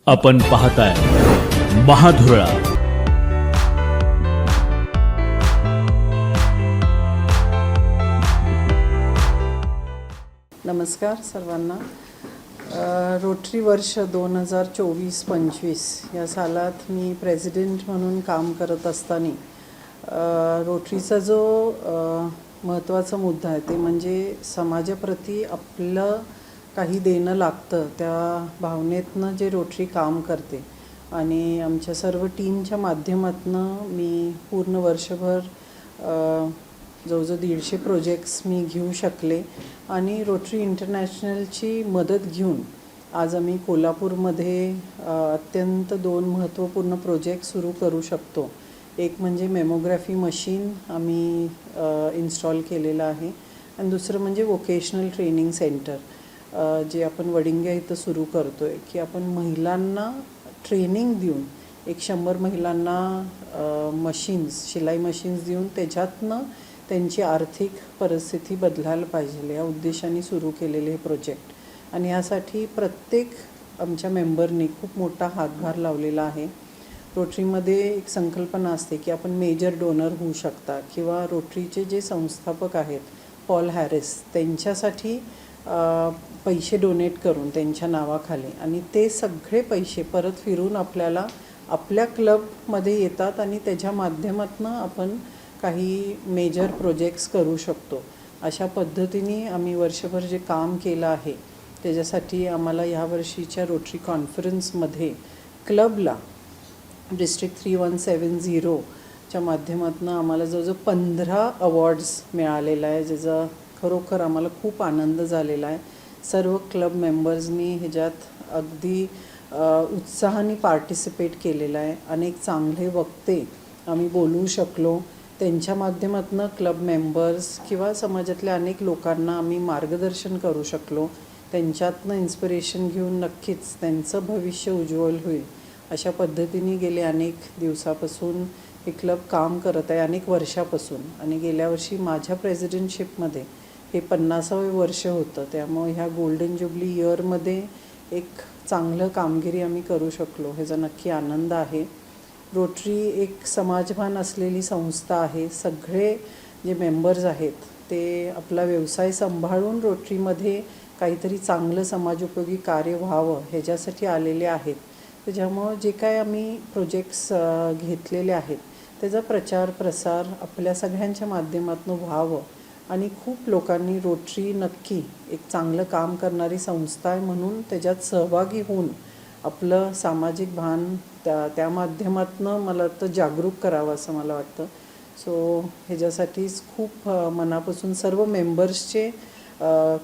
आपण पाहताय महाधुरळा. नमस्कार सर्वांना. रोटरी वर्ष 2024-25 या सालात मी प्रेसिडेंट म्हणून काम करत असताना रोटरीचा जो महत्त्वाचा मुद्दा आहे ते म्हणजे समाजाप्रती आपलं काही देणं लागतं त्या भावनेतनं जे रोटरी काम करते. आणि आमच्या सर्व टीमच्या माध्यमातून मी पूर्ण वर्षभर जवळजवळ 150 प्रोजेक्ट्स मी घेऊ शकले. आणि रोटरी इंटरनॅशनलची मदत घेऊन आज आम्ही कोल्हापूरमध्ये अत्यंत 2 महत्त्वपूर्ण प्रोजेक्ट सुरू करू शकतो. एक म्हणजे मेमोग्राफी मशीन आम्ही इन्स्टॉल केलेलं आहे आणि दुसरं म्हणजे वोकेशनल ट्रेनिंग सेंटर जे आपण वडिंग्या इथं सुरू करतो आहे की आपण महिलांना ट्रेनिंग देऊन 100 महिलांना मशीन्स शिलाई मशीन्स देऊन त्याच्यातनं त्यांची आर्थिक परिस्थिती बदलायला पाहिजे या उद्देशाने सुरू केलेले हे प्रोजेक्ट. आणि यासाठी प्रत्येक आमच्या मेंबरनी खूप मोठा हातभार लावलेला आहे. रोटरीमध्ये एक संकल्पना असते की आपण मेजर डोनर होऊ शकता किंवा रोटरीचे जे संस्थापक आहेत पॉल हॅरिस त्यांच्यासाठी पैसे डोनेट करून त्यांच्या नावाखाली आणि ते सगळे पैसे परत फिरून आपल्याला आपल्या क्लबमध्ये येतात आणि त्याच्या माध्यमातून आपण काही मेजर प्रोजेक्ट्स करू शकतो. अशा पद्धतीने आम्ही वर्षभर जे काम केलं आहे त्याच्यासाठी आम्हाला ह्या वर्षीच्या रोटरी कॉन्फरन्समध्ये क्लबला डिस्ट्रिक्ट 3170च्या माध्यमातून आम्हाला जवळजवळ 15 अवॉर्ड्स मिळालेला आहे, ज्याचा खरोखर आम्हाला खूप आनंद झालेला आहे. सर्व क्लब मेंबर्सनी ह्याच्यात अगदी उत्साहाने पार्टिसिपेट केलेलं आहे. अनेक चांगले वक्ते आम्ही बोलवू शकलो. त्यांच्या माध्यमातून क्लब मेंबर्स किंवा समाजातल्या अनेक लोकांना आम्ही मार्गदर्शन करू शकलो. त्यांच्यातनं इन्स्पिरेशन घेऊन नक्कीच त्यांचं भविष्य उज्ज्वल होईल अशा पद्धतीने गेले अनेक दिवसापासून हे क्लब काम करत आहे, अनेक वर्षापासून. आणि गेल्या वर्षी माझ्या प्रेसिडेंटशिपमध्ये हे 50वे वर्ष होतं. त्यामुळे ह्या गोल्डन जुबली इयरमध्ये एक चांगलं कामगिरी आम्ही करू शकलो ह्याचा नक्की आनंद आहे. रोटरी एक समाजभान असलेली संस्था आहे. सगळे जे मेंबर्स आहेत ते आपला व्यवसाय सांभाळून रोटरीमध्ये काहीतरी चांगलं समाजोपयोगी कार्य व्हावं ह्याच्यासाठी आलेले आहेत. त्याच्यामुळं जे काय आम्ही प्रोजेक्ट्स घेतलेले आहेत त्याचा प्रचार प्रसार आपल्या सगळ्यांच्या माध्यमातून व्हावं आणि खूप लोकांनी रोटरी नक्की एक चांगलं काम करणारी संस्था आहे म्हणून त्याच्यात सहभागी होऊन आपलं सामाजिक भान त्या माध्यमातून मला तर जागरूक करावं असं मला वाटतं. सो ह्याच्यासाठीच खूप मनापासून सर्व मेंबर्सचे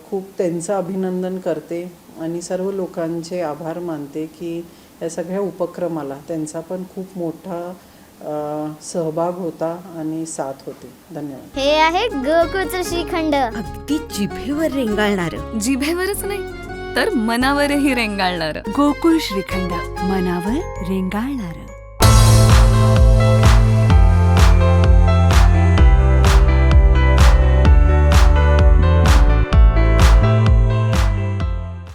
खूप त्यांचं अभिनंदन करते आणि सर्व लोकांचे आभार मानते की या सगळ्या उपक्रमाला त्यांचा पण खूप मोठा सहभाग होता आणि साथ होती. धन्यवाद. हे आहे गोकुळचं श्रीखंड. अगदी जिभेवर रेंगाळणारं. जिभेवरच नाही तर मनावरही रेंगाळणारं. गोकुळ श्रीखंड, मनावर रेंगाळणारं.